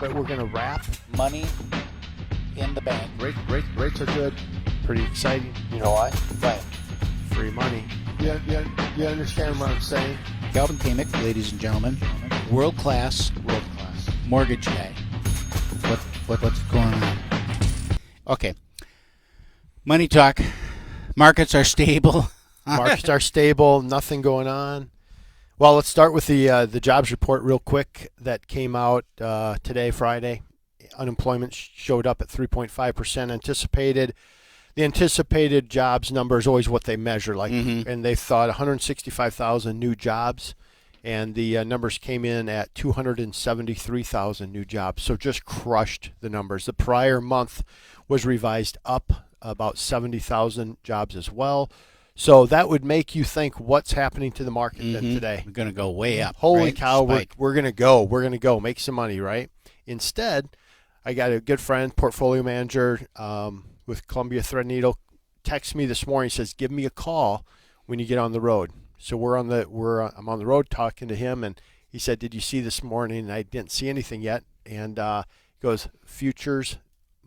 but we're going to wrap. Money in the bank. Rates are good. Pretty exciting. You know why? Why? Free money. You understand what I'm saying? Kelvin Kaemingk, ladies and gentlemen, world class mortgage guy. What's going on? Okay. Money talk. Markets are stable. Markets are stable. Nothing going on. Well, let's start with the jobs report real quick that came out today, Friday. Unemployment showed up at 3.5% anticipated. The anticipated jobs number is always what they measure, and they thought 165,000 new jobs, and the numbers came in at 273,000 new jobs, so just crushed the numbers. The prior month was revised up about 70,000 jobs as well, so that would make you think, what's happening to the market then today? We're going to go way up. Holy right? cow, Spike. we're going to go, make some money, right? Instead, I got a good friend, portfolio manager, with Columbia Threadneedle, texts me this morning. Says, "Give me a call when you get on the road." So I'm on the road talking to him, and he said, "Did you see this morning?" And I didn't see anything yet. And he goes, "Futures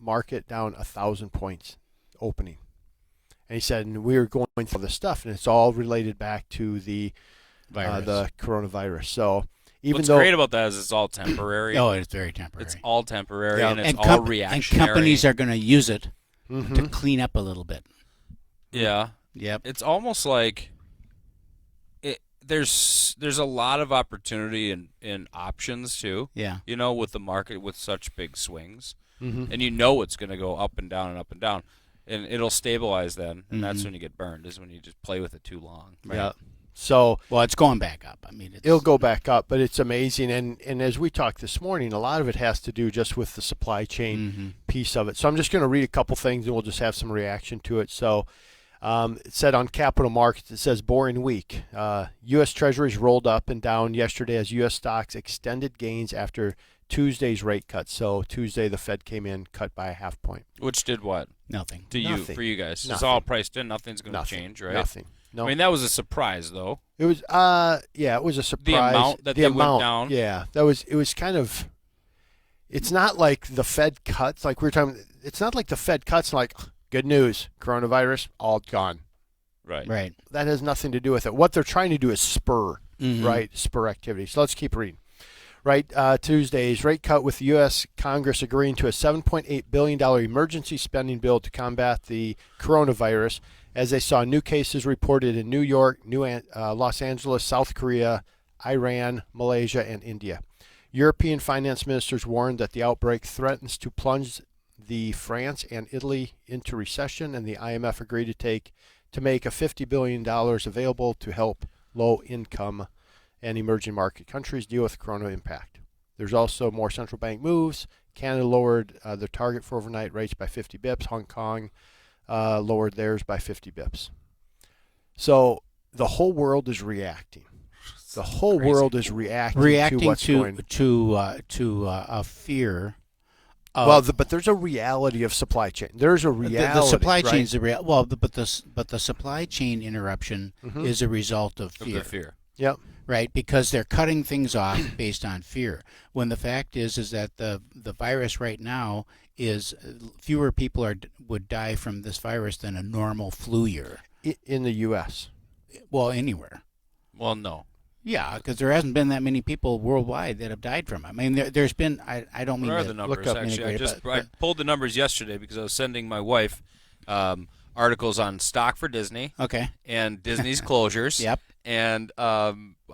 market down 1,000 points opening." And he said, "And we were going through the stuff, and it's all related back to the coronavirus." So What's great about that is it's all temporary. Oh, it's very temporary. It's all temporary, and it's and all reactionary. And companies are going to use it to clean up a little bit. Yeah. Yep. It's almost like there's a lot of opportunity in options too. Yeah. You know, with the market with such big swings, and you know it's going to go up and down and up and down, and it'll stabilize then, and that's when you get burned. Is when you just play with it too long. Right. Yeah. So it's going back up. I mean, it'll go back up, but it's amazing. And as we talked this morning, a lot of it has to do just with the supply chain piece of it. So I'm just going to read a couple things, and we'll just have some reaction to it. So it said on capital markets, it says boring week. U.S. Treasuries rolled up and down yesterday as U.S. stocks extended gains after Tuesday's rate cut. So Tuesday, the Fed came in, cut by a half point. Which did what? Nothing. For you guys. It's Nothing. all priced in. Nothing's going to change, right? Nothing. No. I mean, that was a surprise, though. It was, it was a surprise. The amount that they went down. Yeah, it was kind of. It's not like the Fed cuts, like we were talking. It's not like the Fed cuts, like good news, coronavirus, all gone. Right. That has nothing to do with it. What they're trying to do is spur activity. So let's keep reading. Right, Tuesday's rate cut with the U.S. Congress agreeing to a $7.8 billion emergency spending bill to combat the coronavirus, as they saw new cases reported in New York, Los Angeles, South Korea, Iran, Malaysia, and India. European finance ministers warned that the outbreak threatens to plunge the France and Italy into recession, and the IMF agreed to make a $50 billion available to help low-income and emerging market countries deal with corona impact. There's also more central bank moves. Canada lowered their target for overnight rates by 50 bips. Hong Kong lowered theirs by 50 bips. So the whole world is reacting. The whole world is reacting to what's going on. To a fear. But there's a reality of supply chain. There's a reality. The supply chain is right? but the supply chain interruption is a result of fear. Of the fear. Yep. Right, because they're cutting things off based on fear. When the fact is that the virus right now is fewer people would die from this virus than a normal flu year. In the U.S. Well, anywhere. Well, no. Yeah, because there hasn't been that many people worldwide that have died from it. I mean, there's been. I don't mean What are to the numbers? look up Actually, I pulled the numbers yesterday because I was sending my wife articles on stock for Disney. Okay. And Disney's closures. Yep. And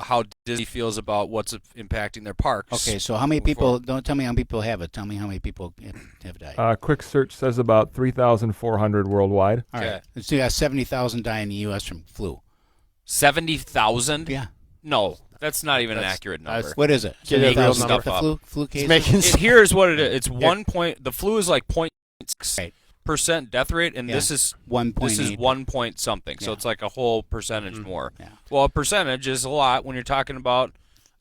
how Disney feels about what's impacting their parks. Okay, so how many people? Don't tell me how many people have it. Tell me how many people have died. Quick search says about 3,400 worldwide. All right. So you got 70,000 die in the U.S. from flu. 70,000? Yeah. No, that's not even an accurate number. What is it? Get a real 70,000 number. The flu cases? Here's what it is. It's 1 point. The flu is like 0.6. Right. % death rate, and this is 1.8. This is 1 point something, so it's like a whole percentage more. Yeah. Well, a percentage is a lot when you're talking about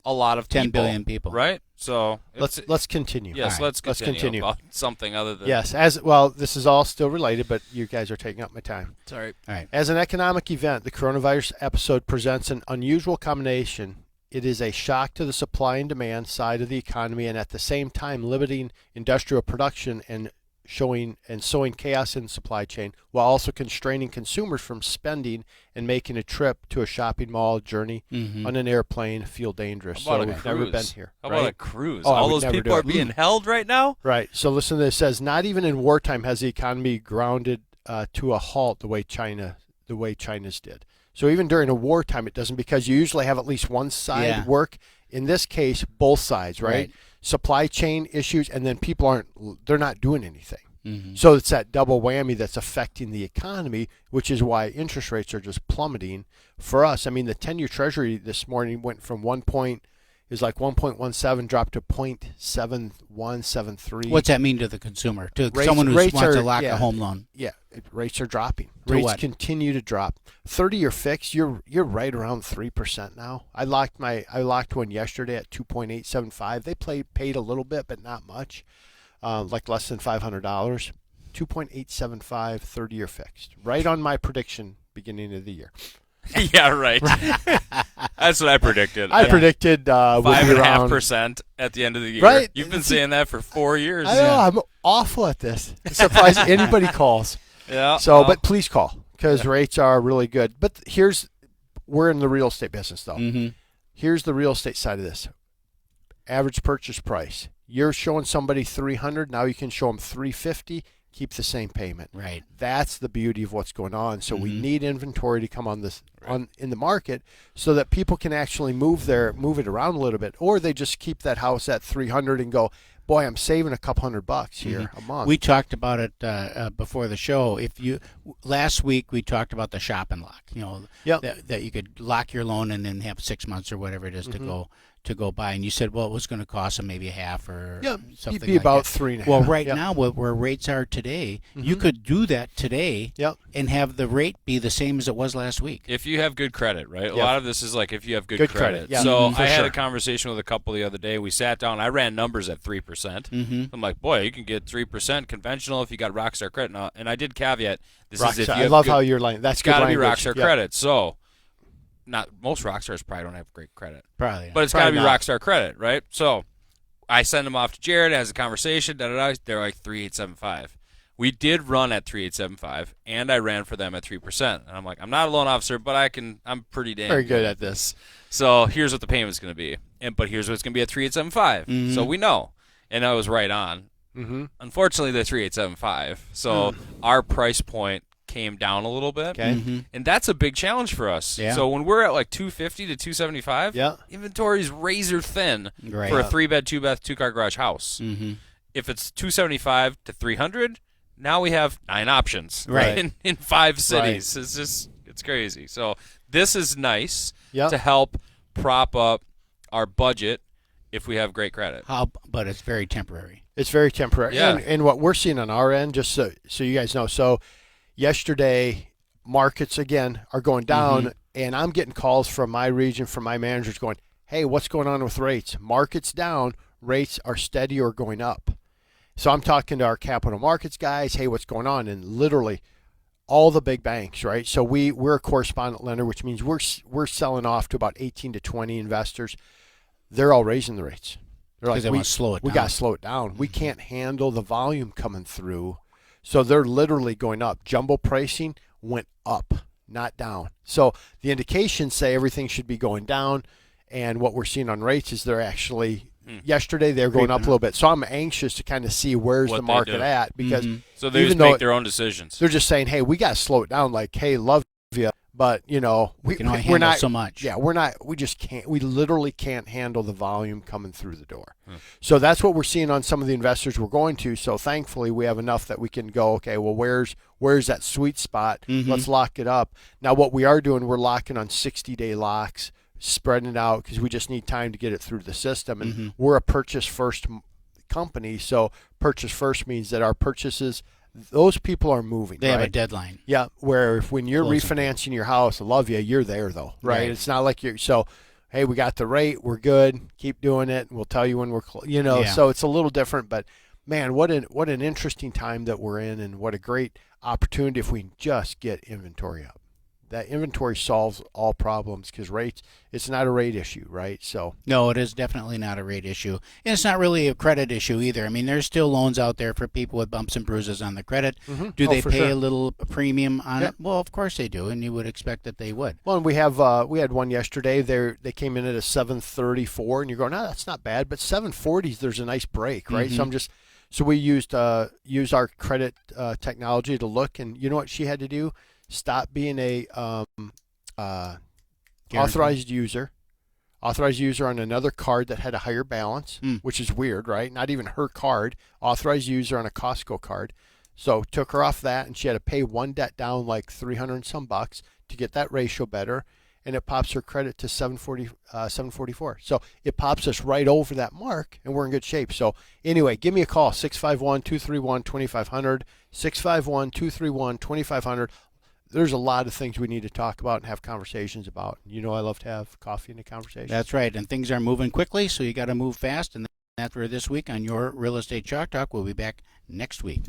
a lot of 10 people, billion people, right? So let's continue. Yes, right. let's continue about something other than Yes, as well. This is all still related, but you guys are taking up my time. Sorry. All right. As an economic event, the coronavirus episode presents an unusual combination It is a shock to the supply and demand side of the economy, and at the same time limiting industrial production and sowing chaos in the supply chain, while also constraining consumers from spending and making a trip to a shopping mall journey on an airplane feel dangerous. How about So a we've never been cruise? here. How right? about a cruise? Oh, I All would those never people do are it. being held right now? Right. So listen to this. It says, not even in wartime has the economy grounded to a halt the way China's did. So even during a wartime, it doesn't, because you usually have at least one side work. In this case, both sides, right? Supply chain issues, and then they're not doing anything. So it's that double whammy that's affecting the economy, which is why interest rates are just plummeting for us. I mean, the 10-year Treasury this morning went from 1.17, dropped to 0.7173. What's that mean to the consumer? To Rates- someone who rates wants to are- lock yeah. a home loan? Yeah, rates are dropping. To Rates what? continue to drop. 30-year fixed, you're right around 3% now. I locked one yesterday at 2.875. They paid a little bit, but not much, like less than $500. 2.875 30-year fixed. Right on my prediction beginning of the year. Yeah, right. That's what I predicted. I predicted we'll be around 5.5% at the end of the year. Right. You've been saying that for 4 years. I know, I'm awful at this. I'm surprised anybody calls. Yeah. So, but please call, because rates are really good. But we're in the real estate business, though. Here's the real estate side of this. Average purchase price. You're showing somebody $300. Now you can show them $350. Keep the same payment. Right. That's the beauty of what's going on. So we need inventory to come in the market, so that people can actually move it around a little bit, or they just keep that house at $300 and go, boy, I'm saving a couple $100 here a month. We talked about it before the show. Last week we talked about the shop and lock. That you could lock your loan and then have 6 months or whatever it is to go by. And you said, well, it was going to cost them maybe a half or something. It'd be like about that. 3.5. Well, right now where rates are today, you could do that today and have the rate be the same as it was last week. If you have good credit, right? A lot of this is like if you have good credit. Yeah. So I had sure. a conversation with a couple the other day. We sat down. I ran numbers at 3%. I'm like, boy, you can get 3% conventional if you got Rockstar credit. Now, and I did caveat, this is if you have I love how you're line. That's got to be language. Rockstar credit. So not most rock stars probably don't have great credit. Probably. But it's got to be Rockstar credit, right? So I send them off to Jared, has a conversation, they're like 3.875. We did run at 3.875, and I ran for them at 3%. And I'm like, I'm not a loan officer, but I'm pretty damn Very good at this. So here's what the payment's going to be. But here's what it's going to be at 3.875. So we know. And I was right on. Unfortunately, they're 3.875. So our price point came down a little bit. Okay. And that's a big challenge for us. Yeah. So when we're at like 250 to 275, inventory is razor thin for a 3-bed, 2-bath, 2-car garage house. If it's 275 to 300, now we have 9 options in 5 cities. Right. It's crazy. So this is nice to help prop up our budget if we have great credit. But it's very temporary. It's very temporary. Yeah. And what we're seeing on our end, just so you guys know, so yesterday markets again are going down, and I'm getting calls from my region, from my managers going, hey, what's going on with rates? Markets down, rates are steady or going up. So I'm talking to our capital markets guys, hey, what's going on? And literally all the big banks, right? So we're a correspondent lender, which means we're selling off to about 18 to 20 investors. They're all raising the rates. They're like, they want to slow it down. We got to slow it down. We can't handle the volume coming through. So they're literally going up. Jumbo pricing went up, not down. So the indications say everything should be going down. And what we're seeing on rates is they're actually, yesterday they're going up a little bit. So I'm anxious to kind of see where's the market at, because so they just make their own decisions. They're just saying, hey, we got to slow it down. Like, hey, love you, but we can only handle not so much. Yeah, we just can't. We literally can't handle the volume coming through the door. So that's what we're seeing on some of the investors we're going to. So thankfully, we have enough that we can go, okay, well, where's that sweet spot? Let's lock it up. Now, what we are doing, we're locking on 60-day locks, spreading it out, because we just need time to get it through the system. And we're a purchase first company, so purchase first means that our purchases, those people are moving. They have a deadline. Yeah, where when you're refinancing your house, I love you, you're there though, right? It's not like so, hey, we got the rate, we're good, keep doing it, and we'll tell you when we're so it's a little different. But man, what an interesting time that we're in, and what a great opportunity if we can just get inventory up. that inventory solves all problems because rates, it's not a rate issue, right? So no, it is definitely not a rate issue, and it's not really a credit issue either. I mean, there's still loans out there for people with bumps and bruises on the credit. Do they pay a little premium on it? Well, of course they do, and you would expect that they would. Well, and we had one yesterday. They came in at a 734, and you're going, no, that's not bad, but 740s, there's a nice break, right? So we used our credit technology to look, and you know what she had to do? Stop being a authorized user on another card that had a higher balance, which is weird, right? Not even her card, authorized user on a Costco card. So took her off that, and she had to pay one debt down like 300 and some bucks to get that ratio better, and it pops her credit to 744. So it pops us right over that mark, and we're in good shape. So anyway, give me a call, 651-231-2500, 651-231-2500. There's a lot of things we need to talk about and have conversations about. You know I love to have coffee and a conversation. That's right, and things are moving quickly, so you got to move fast. And after this week on your Real Estate Chalk Talk, we'll be back next week.